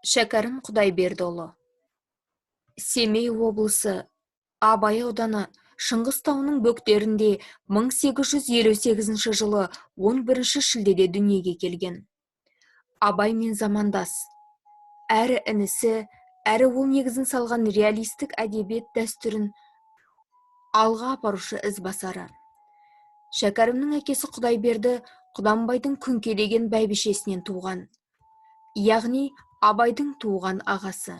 Шәкәрім Құдайбердіұлы. Семей облысы, Абай ауданы, Шыңғыс тауының бөктерінде 1858 жылы 11 шілдеде дүниеге келген. Абаймен замандас. Әрі інісі, әрі ол негізін салған реалистік әдебиет дәстүрін алға апарушы ізбасары. Шәкәрімнің әкесі Құдайберді Құданбайдың күңкелеген бәйбішесінен туған, яғни Абайдың туған ағасы.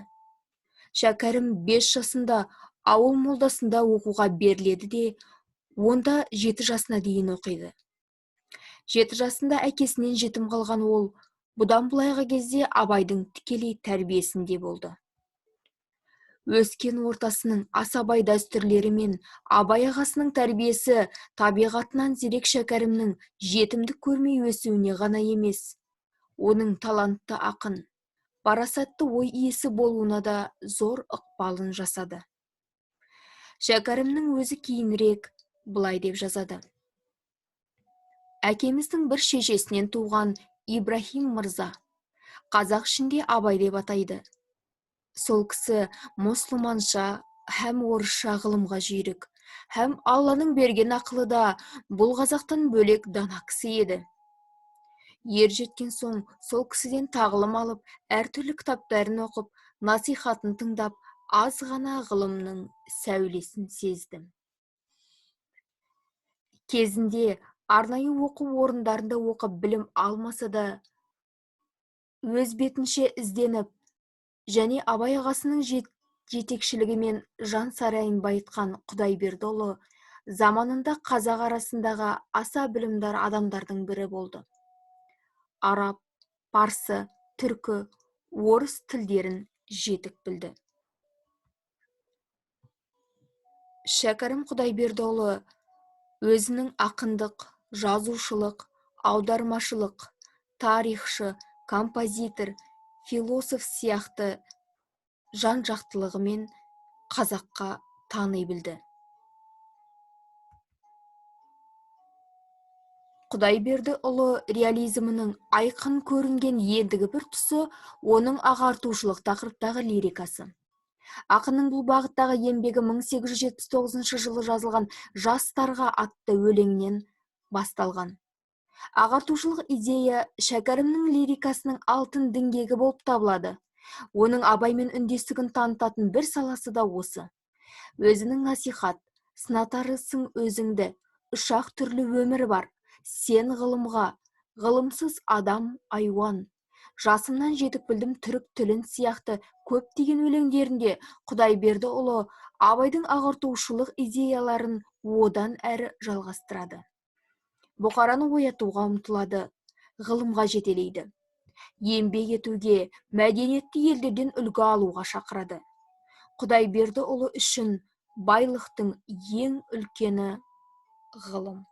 Шәкәрім 5 жасында ауыл молдасында оқуға беріледі де, онда 7 жасына дейін оқиды. 7 жасында әкесінен жетім қалған ол, бұдан былайғы кезде Абайдың тікелей тәрбиесінде болды. Өскен ортасының асабай дәстүрлері мен Абай ағасының тәрбиесі табиғатынан зерек Шәкәрімнің жетімдік көрмей өсуіне ғана емес, оның талантты ақын, парасатты ой иесі болуына да зор ықпалын жасады. Шәкәрімнің өзі кейінірек былай деп жазады. Әкеміздің бір шешесінен туған Ибрахим мырза, қазақ ішінде Абай деп атайды. Сол кісі мұсылманша һәм орысша ғылымға жүйрік, һәм Алланың берген ақылы да бұл қазақтан бөлек дана кісі еді. Ер жеткен соң сол кісіден тағылым алып, әртүрлі кітаптарын оқып, насихатын тыңдап, аз ғана ғылымның сәулесін сездім. Кезінде арнайы оқу орындарында оқып білім алмаса да, өз бетінше ізденіп, және Абай ағасының жетекшілігімен жан сарайын байытқан Құдайбердіұлы заманында қазақ арасындағы аса білімдар адамдардың бірі болды. Араб, парсы, түркі, орыс тілдерін жетік білді. Шәкәрім Құдайбердіұлы өзінің ақындық, жазушылық, аудармашылық, тарихшы, композитор, философ сияқты жан-жақтылығымен қазаққа тани білді. Құдайбердіұлы реализмінің айқын көрінген ендігі бір тұсы оның ағартушылық тақырыптағы лирикасы. Ақынның бұл бағыттағы еңбегі 1879 жылы жазылған «Жастарға» атты өлеңнен басталған. Ағартушылық идея Шәкәрімнің лирикасының алтын діңгегі болып табылады. Оның Абаймен үндестігін танытатын бір саласы да осы. Өзінің насихат, сынатарысың өзіңді, ұшақ түрлі өмір бар, сен ғылымға, ғылымсыз адам айуан, жасымнан жетік білдім түрік тілін сияқты көптеген өлеңдерінде Құдайбердіұлы Абайдың ағартушылық идеяларын одан әрі жалғастырады. Бұқараны оятуға ұмтылады, ғылымға жетелейді. Еңбек етуге, мәдениетті елдерден үлгі алуға шақырады. Құдайбердіұлы үшін байлықтың ең үлкені ғылым.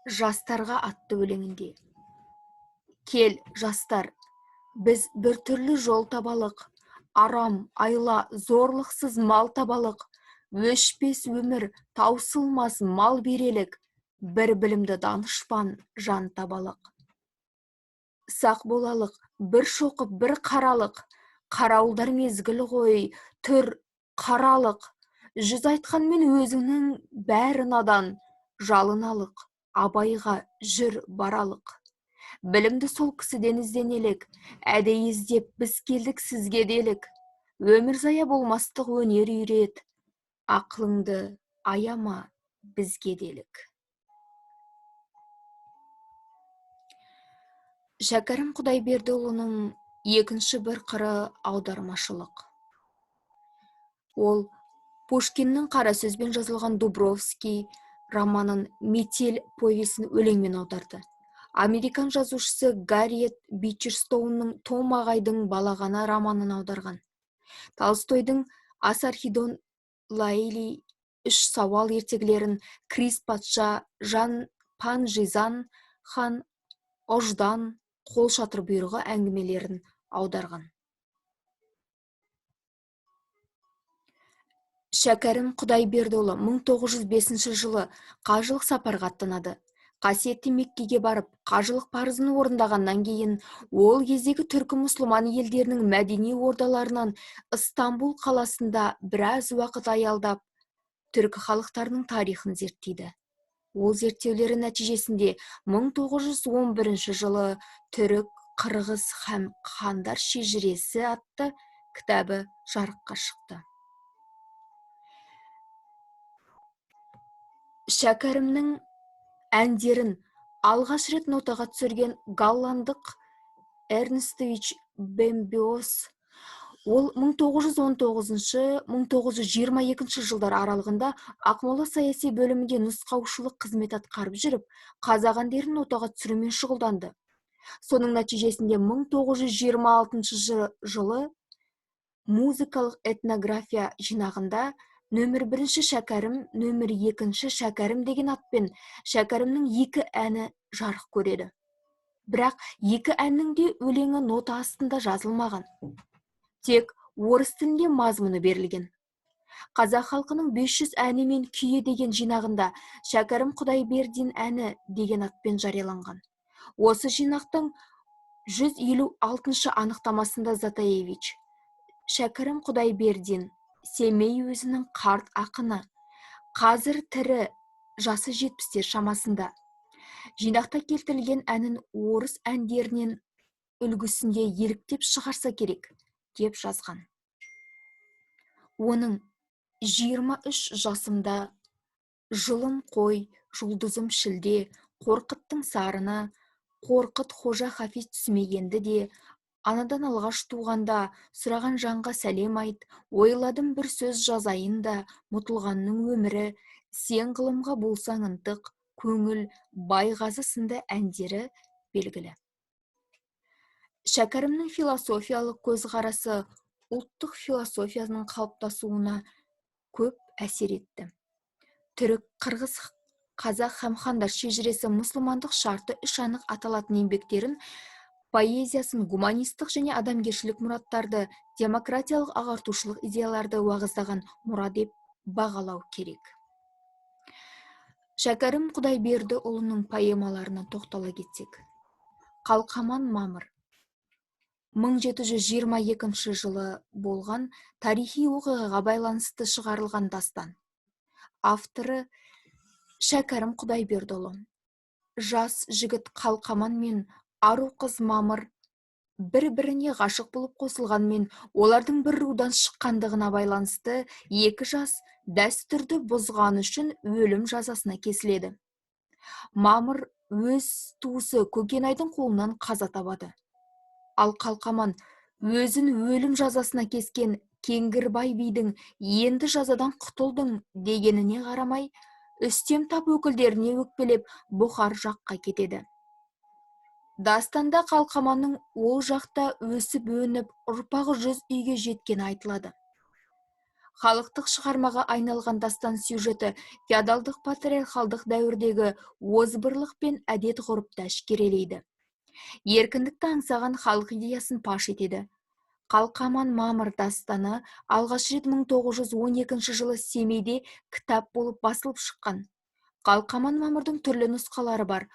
Жастарға атты өлеңінде. Кел, жастар, біз бір түрлі жол табалық, арам, айла, зорлықсыз мал табалық, өшпес өмір, таусылмас мал берелік, бір білімді данышпан жан табалық. Сақ болалық, бір шоқып, бір қаралық, қарауылдар мезгіл ғой, түр қаралық, жүз айтқанмен өзіңнің бәрі надан, жалыналық, Абайға жүр баралық. Білімді сол кісіден ізденелік, әдей іздеп біз келдік сізге делік. Өмір зая болмастық өнер үйрет, ақылыңды аяма бізге делік. Шәкәрім Құдайбердіұлының екінші бір қыры аудармашылық. Ол Пушкиннің қара сөзбен жазылған Дубровский романын «Метель» повесін өлеңмен аударды. Американ жазушысы Гарриет Бичерстоунның «Том ағайдың балағаны» романын аударған. Толстойдың «Асархидон Лаэли», «Үш сауал» ертегілерін Крис патша, Жан Панжизан хан, Ождан, Қол шатыр бұйрығы әңгімелерін аударған. Шәкәрім Құдайбердіұлы 1905 жылы қажылық сапарға аттанады. Қасиетті Меккеге барып, қажылық парызын орындағаннан кейін, ол кездегі түркі мұсылман елдерінің мәдени ордаларынан Ыстамбул қаласында біраз уақыт аялдап, түркі халықтарының тарихын зерттейді. Ол зерттеулері нәтижесінде 1911 жылы түрік, қырғыз һәм хандар шежіресі атты кітабы жарыққа шықты. Шәкәрімнің әндерін алғаш рет нотаға түсірген голландық Эрнстович Бембиос, ол 1919-1922 жылдар аралығында Ақмола саяси бөлімінде нұсқаушылық қызмет атқарып жүріп, қазақ әндерін нотаға түсірумен шұғылданды. Соның нәтижесінде 1926 жылы музыкалық этнография жинағында нөмір 1 шәкәрім, нөмір 2 шәкәрім деген атпен Шәкәрімнің 2 әні жарық көреді. Бірақ 2 әннің де өлеңі нота астында жазылмаған. Тек орыс тілінде мазмұны берілген. Қазақ халқының 500 әні мен күйі деген жинағында Шәкәрім Құдайбердин әні деген атпен жарияланған. Осы жинақтың 156 анықтамасында Затаевич: Шәкәрім Құдайбердин, Семей өзінің қарт ақыны, қазір тірі, жасы 70 шамасында. Жинақта келтірілген әнін орыс әндерінен үлгісінде еліктеп шығарса керек, деп жазған. Оның 23 жасымда жылым қой, жұлдызым шілде, қорқыттың сарыны, қорқыт Қожа Хафиз түсмегенді де, анадан алғаш туғанда сұраған жанға сәлем айт, ойладым бір сөз жазайын да, мұтылғанның өмірі, сен ғылымға болсаң ынтық, көңіл, Байғазы сынды әндері белгілі. Шәкәрімнің философиялық көзқарасы ұлттық философияның қалыптасуына көп әсер етті. Түрік, қырғыз, қазақ һәм хандар шежіресі мұсылмандық шарты үш анық аталатын еңбектерін, поэзиясын гуманистік және адамгершілік мұраттарды, демократиялық ағартушылық идеяларды уағыздаған мұра деп бағалау керек. Шәкәрім Құдайбердіұлының поэмаларына тоқтала кетсек. Қалқаман мамыр 1722 жылы болған тарихи оқиғаға байланысты шығарылған дастан. Авторы Шәкәрім Құдайбердіұлы. Жас жігіт Қалқаман мен ару қыз Мамыр бір-біріне ғашық болып қосылғанмен, олардың бір рудан шыққандығына байланысты екі жас дәстүрді бұзғаны үшін өлім жазасына кесіледі. Мамыр өз туысы Көкенайдың қолынан қаза табады. Ал Қалқаман өзін өлім жазасына кескен Кеңгірбай бидің енді жазадан құтылдың дегеніне қарамай, үстем тап өкілдеріне өкпелеп Бұхар жаққа кетеді. Дастанда Қалқаманның ол жақта өсіп өніп, ұрпағы 100 үйге жеткені айтылады. Халықтық шығармаға айналған дастан сюжеті феодалдық патриархалдық дәуірдегі озбырлық пен әдет ғұрыпты әшкерелейді. Еркіндікті аңсаған халық идеясын паш етеді. Қалқаман мамыр дастаны алғаш рет 1912 жылы Семейде кітап болып басылып шыққан. Қалқаман мамырдың түрлі нұсқалары бар.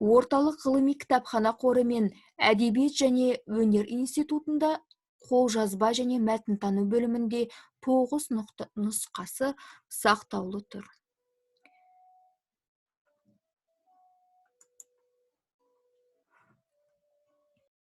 Орталық ғылыми кітапхана қоры мен әдебиет және өнер институтында қолжазба және мәтінтану бөлімінде 9 нұсқасы сақтаулы тұр.